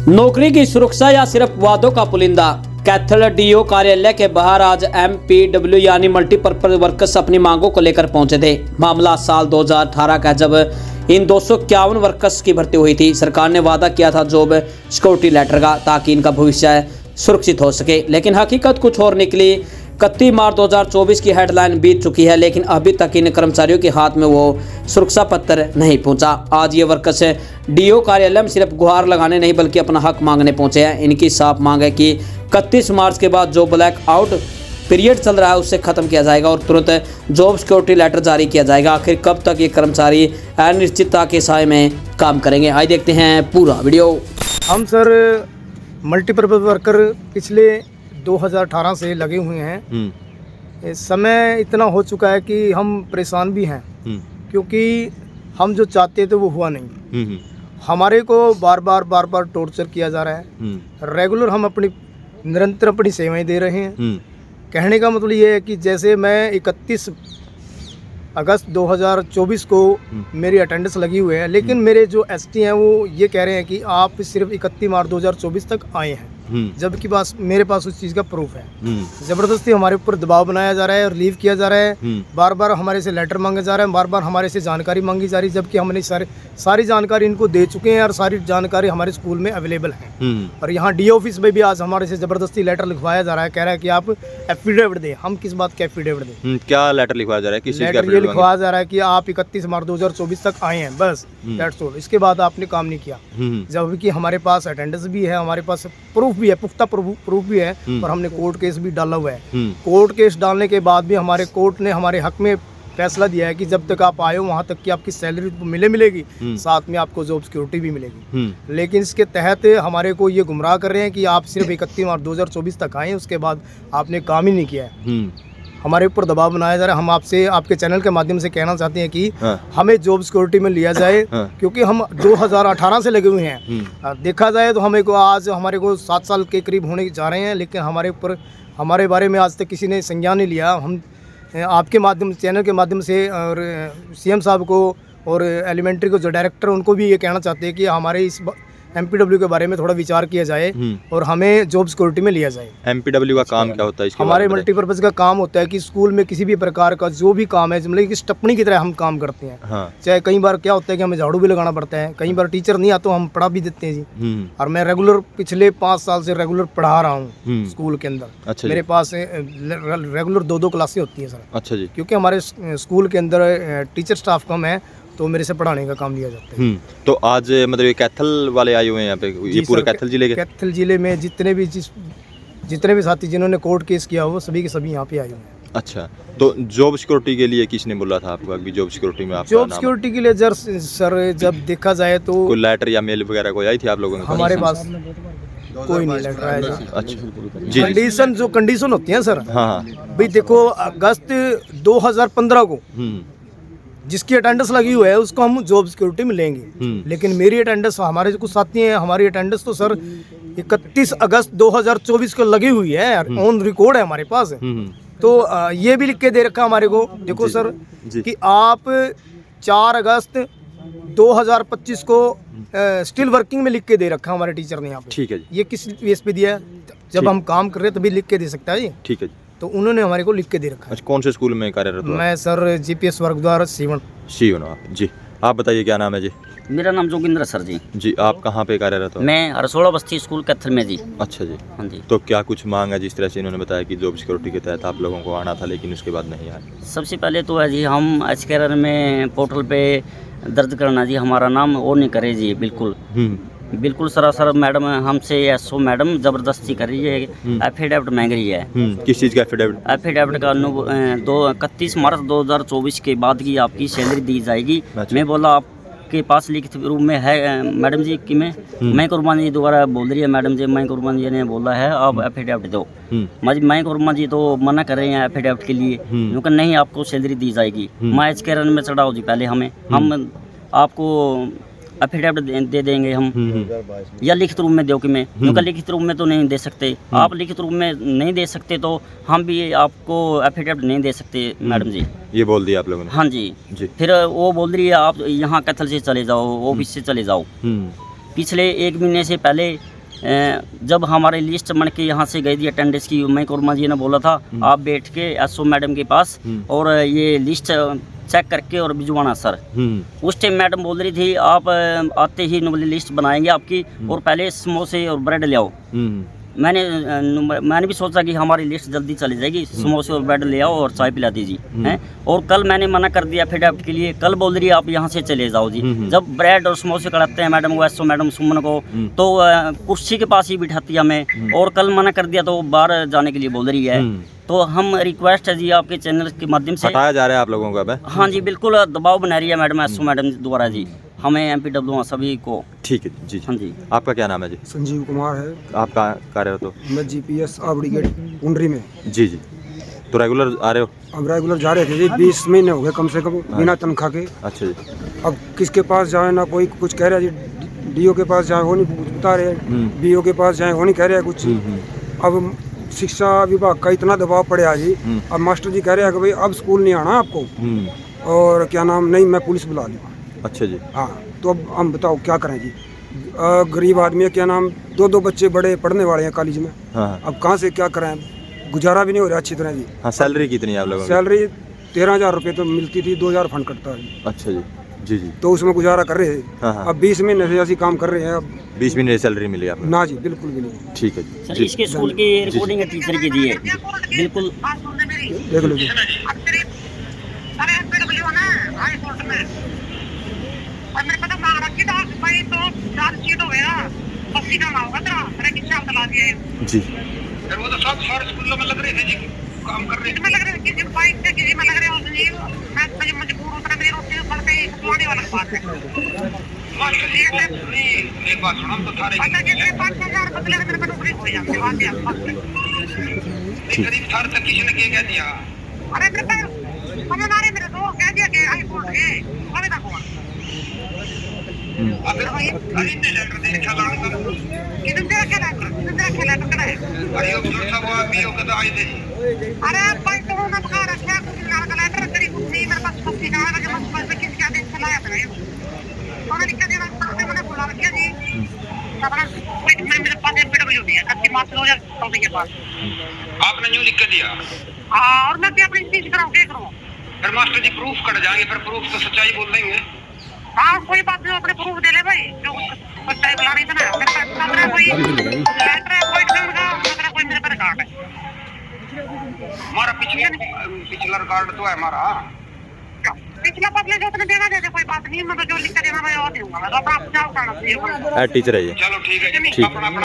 नौकरी की सुरक्षा या सिर्फ वादों का पुलिंदा। कैथल डीओ कार्यालय के बाहर आज MPW यानी मल्टीपर्पज वर्कर्स अपनी मांगों को लेकर पहुंचे थे। मामला साल 2018 का, जब इन 251 वर्कर्स की भर्ती हुई थी। सरकार ने वादा किया था जॉब सिक्योरिटी लेटर का, ताकि इनका भविष्य सुरक्षित हो सके, लेकिन हकीकत कुछ और निकली। 31 मार्च 2024 की हेडलाइन बीत चुकी है, लेकिन अभी तक इन कर्मचारियों के हाथ में वो सुरक्षा पत्र नहीं पहुंचा। आज ये वर्कर्स डीओ कार्यालय में सिर्फ गुहार लगाने नहीं बल्कि अपना हक मांगने पहुंचे हैं। इनकी साफ मांग है कि 31 मार्च के बाद जो ब्लैक आउट पीरियड चल रहा है उसे खत्म किया जाएगा और तुरंत जॉब सिक्योरिटी लेटर जारी किया जाएगा। आखिर कब तक ये कर्मचारी अनिश्चितता के साए में काम करेंगे? आइए देखते हैं पूरा वीडियो। हम सर मल्टीपर्पज वर्कर पिछले 2018 से लगे हुए हैं। समय इतना हो चुका है कि हम परेशान भी हैं, क्योंकि हम जो चाहते थे वो हुआ नहीं। हमारे को बार बार टॉर्चर किया जा रहा है। रेगुलर हम निरंतर अपनी सेवाएं दे रहे हैं। कहने का मतलब ये है कि जैसे मैं 31 अगस्त 2024 को मेरी अटेंडेंस लगी हुई है, लेकिन मेरे जो ST हैं वो ये कह रहे हैं कि आप सिर्फ 31 मार्च 2024 तक आए हैं, जबकि मेरे पास उस चीज़ का प्रूफ है। ज़बरदस्ती हमारे ऊपर दबाव बनाया जा रहा है और लीव किया जा रहा है। बार बार हमारे से लेटर मांगे जा रहे हैं, बार बार हमारे से जानकारी मांगी जा रही है, जबकि हमने सारी जानकारी इनको दे चुके हैं और सारी जानकारी हमारे स्कूल में अवेलेबल है। और यहाँ DO ऑफिस में भी आज हमारे से ज़बरदस्ती लेटर लिखवाया जा रहा है, कह रहा है कि आप एफिडेविट दें। हम किस बात का एफिडेविट दें? क्या लेटर लिखवाया जा रहा है? किस चीज़ का लेटर ये लिखवाया जा रहा है कि आप 31 मार्च 2024 तक आए हैं, बस दैट्स ऑल। इसके बाद आपने काम नहीं किया, जबकि हमारे पास अटेंडेंस भी है, हमारे पास प्रूफ भी है, पुख्ता प्रूफ भी है, और हमने कोर्ट केस भी डाला हुआ है। कोर्ट केस डालने के बाद भी हमारे कोर्ट ने हमारे हक में फैसला दिया है कि जब तक आप आए हो वहाँ तक की आपकी सैलरी मिलेगी, साथ में आपको जॉब सिक्योरिटी भी मिलेगी। लेकिन इसके तहत हमारे को ये गुमराह कर रहे हैं कि आप सिर्फ 31 मार्च 2024 तक आए, उसके बाद आपने काम ही नहीं किया है। हमारे ऊपर दबाव बनाया जा रहा है। हम आपसे, आपके चैनल के माध्यम से कहना चाहते हैं कि हमें जॉब सिक्योरिटी में लिया जाए, क्योंकि हम 2018 से लगे हुए हैं। देखा जाए तो हमारे को 7 साल के करीब होने जा रहे हैं, लेकिन हमारे बारे में आज तक किसी ने संज्ञान नहीं लिया। हम आपके माध्यम, चैनल के माध्यम से और CM साहब को और एलिमेंट्री को जो डायरेक्टर, उनको भी ये कहना चाहते हैं कि हमारे इस MPW के बारे में थोड़ा विचार किया जाए और हमें जॉब सिक्योरिटी में लिया जाए। MPW का काम क्या होता है? हमारे मल्टीपर्पज का काम होता है कि स्कूल में किसी भी प्रकार का जो भी काम है, मतलब कि स्टपनी की तरह हम काम करते हैं। चाहे कई बार क्या होता है कि हमें झाड़ू भी लगाना पड़ता है, कई बार टीचर नहीं आता तो हम पढ़ा भी देते हैं जी। और मैं रेगुलर पिछले 5 साल से रेगुलर पढ़ा रहा हूँ स्कूल के अंदर। अच्छा, मेरे पास रेगुलर 2 क्लासें होती है सर। अच्छा जी। क्योंकि हमारे स्कूल के अंदर टीचर स्टाफ कम है, तो मेरे से पढ़ाने का काम लिया जाता है। तो आज मतलब ये कैथल वाले आए हुए हैं यहाँ पे, ये पूरे कैथल जिले के? कैथल जिले में जितने भी साथी जिन्होंने कोर्ट केस किया वो सभी के सभी यहाँ पे आए हुए हैं। अच्छा, तो जॉब सिक्योरिटी के लिए किसने बोला था आपको कि जॉब सिक्योरिटी में आपका जॉब सिक्योरिटी के लिए सर जब देखा जाए तो कोई लेटर या मेल वगैरह कोई आई थी आप लोगों के? हमारे पास कोई नहीं लेटर आया। अच्छा, कंडीशन होती है सर। हाँ भाई देखो, अगस्त 2015 को जिसकी अटेंडेंस लगी हुई है उसको हम जॉब सिक्योरिटी में लेंगे, लेकिन मेरी अटेंडेंस, हमारे कुछ साथी हैं, हमारी अटेंडेंस तो सर 31 अगस्त 2024 को लगी हुई है, ऑन रिकॉर्ड है हमारे पास। तो ये भी लिख के दे रखा हमारे को, देखो सर, कि आप 4 अगस्त 2025 को स्टिल वर्किंग में लिख के दे रखा हमारे टीचर ने यहाँ पे। ठीक है जी। ये किस बेस पे दिया है? जब हम काम कर रहे हैं तभी लिख के दे सकता है ये। ठीक है जी। तो उन्होंने हमारे को लिख के दे रखा है। अच्छा, कौन से स्कूल में कार्यरत हो? मैं सर GPS स्वर्गद्वार सीवन आप जी। आप बताइए क्या नाम है जी? मेरा नाम जोगिंद्र सर जी। जी, आप कहाँ पे कार्यरत हो? मैं रसोड़ा बस्ती स्कूल कैथल में जी। अच्छा जी। हाँ जी। तो क्या कुछ मांग है? जिस तरह से इन्होंने बताया कि जॉब सिक्योरिटी के तहत आप लोगों को आना था, लेकिन उसके बाद नहीं आए। सबसे पहले तो है जी, हम HKR में पोर्टल पे दर्ज करना जी, हमारा नाम और नहीं करे जी, बिल्कुल सरासर मैडम हमसे SO मैडम जबरदस्ती कर रही है, एफिडेविट मांग रही है। किस चीज़ का एफिडेविट? एफिडेविट का 31 मार्च 2024 के बाद की आपकी सैलरी दी जाएगी। अच्छा। मैं बोला आपके पास लिखित रूप में है मैडम जी कि मैं कुर्बानी जी दोबारा बोल रही है मैडम जी, मैं कुर्बानी जी ने बोला है आप एफिडेविट दो। मैं कुर्बानी जी तो मना कर रहे हैं एफिडेविट के लिए, क्योंकि नहीं आपको सैलरी दी जाएगी। मैं HKR में चढ़ाओ जी, पहले हम आपको एफिडेविट दे देंगे हम, या लिखित रूप में दो कि मैं, क्योंकि लिखित रूप में तो नहीं दे सकते आप, लिखित रूप में नहीं दे सकते तो हम भी आपको एफिडेविट नहीं दे सकते मैडम जी। ये बोल दिया आप लोगों ने? हाँ जी। फिर वो बोल रही है आप यहाँ कैथल से चले जाओ, ऑफिस से चले जाओ। पिछले 1 महीने से पहले जब हमारी लिस्ट बन के यहाँ से गई थी अटेंडेंस की, मैं कुर्मा जी ने बोला था आप बैठ के एसओ मैडम के पास और ये लिस्ट चेक करके और भिजवाना सर। उस टाइम मैडम बोल रही थी आप आते ही लिस्ट बनाएंगे आपकी और पहले समोसे और ब्रेड ले आओ। मैंने भी सोचा कि हमारी लिस्ट जल्दी चली जाएगी, समोसे और ब्रेड ले आओ और चाय पिला दीजिए हैं। और कल मैंने मना कर दिया एफिडेविट के लिए, कल बोल रही है आप यहाँ से चले जाओ जी। जब ब्रेड और समोसे कराते हैं मैडम को, एसओ मैडम सुमन को, तो कुर्सी के पास ही बिठाती है हमें, और कल मना कर दिया तो बाहर जाने के लिए बोल रही है। तो हम रिक्वेस्ट है जी आपके चैनल के माध्यम से, हटाया जा रहा है आप लोगों का? हाँ जी बिल्कुल, दबाव बना रही है मैडम, एसओ मैडम द्वारा जी हमें MPW सभी को। ठीक है जी। हाँ जी। आपका क्या नाम है जी? संजीव कुमार है। आप कहाँ कार्यरत हो? मैं GPS आवड़ी गेट कुंडरी में। जी जी। तो रेगुलर आ रहे हो? अब रेगुलर जा रहे थे जी, 20 महीने हो गए कम से कम बिना तनख्वाह के। अच्छा जी। अब किसके पास जाए, ना कोई कुछ कह रहा है जी, DO के पास जाए वो नहीं बता रहे, BO के पास जाए वो नहीं कह रहे कुछ। अब शिक्षा विभाग का इतना दबाव पड़े जी, अब मास्टर जी कह रहे हैं कि भाई अब स्कूल नहीं आना आपको, और क्या नाम नहीं, मैं पुलिस बुला लूँगा। अच्छा जी। हाँ, तो अब हम बताओ क्या करें जी। गरीब आदमी है, क्या नाम, 2 बच्चे बड़े पढ़ने वाले हैं कॉलेज में। हाँ। अब कहाँ से क्या करें, गुजारा भी नहीं हो रहा अच्छी तरह जी। हाँ, सैलरी कितनी है आप लोगों की? सैलरी 13,000 रुपये तो मिलती थी, 2,000 फंड कटता है। अच्छा जी। जी जी। तो उसमें गुजारा कर रहे हाँ, हैं। हाँ। अब 20 महीने से ऐसी काम कर रहे हैं। अब 20 महीने सैलरी मिली आपको? ना जी, बिल्कुल भी नहीं। ठीक है जी। सर इसके स्कूल की रिकॉर्डिंग है टीचर की जी है बिल्कुल, देख लो जी। जी। वो तो सब हर स्कूलों में लग रहे थे जी, काम कर रहे थे। मैं लग रहे थे कि बाइक से किसी में लग रहे हो जी, मैं मजबूर होता मेरे रोटी पड़ गई, कमाने वाला बात है। मास्टर जी नहीं, एक बात सुनो, हम तो थारे पता कि 5,000 बदले में मेरे को नौकरी हो जाती है, बात है। करीब थारे तक किसी ने क्या दिया? अरे मेरे पे हमारे मेरे तो कह दिया कि आई बोल रहे अबे ना कौन अगर भाई ने लेटर दे रखा लाने का किधर से रखा लेटर करा है? अरे वो सुरक्षा वो भी हो तो आई थे। अरे भाई तो ना बता रखा कुछ ना का लेटर तेरी कुर्सी मेरे पास कुर्सी ना है, मुझे बस पे किसके आदेश से लाया था और लिख के देना मैंने बुला रखा जी। अपना मेरे पास MPW दिया कच्ची मार्च 2024 के पास आपने न्यू लिख के दिया। हाँ, और मैं भी अपनी चीज कराऊं, क्या करूं? फिर मास्टर जी प्रूफ कर जाएंगे, फिर प्रूफ तो सच्चाई बोल देंगे। हाँ, कोई बात नहीं, अपने प्रूफ दे ले भाई, जो सच्चाई बुला रही थी ना। मेरे पास मेरा कोई लेटर है, कोई ढंग का मेरा कोई मेरे पर रिकॉर्ड है। हमारा पिछला रिकॉर्ड तो है हमारा, पिछला बदले जो तुमने देना दे दे, कोई बात नहीं, मैं जो लिख के देना मैं वो दूंगा। मैं तो अपना जाओ करना चाहिए। टीचर है ये? चलो ठीक है जी।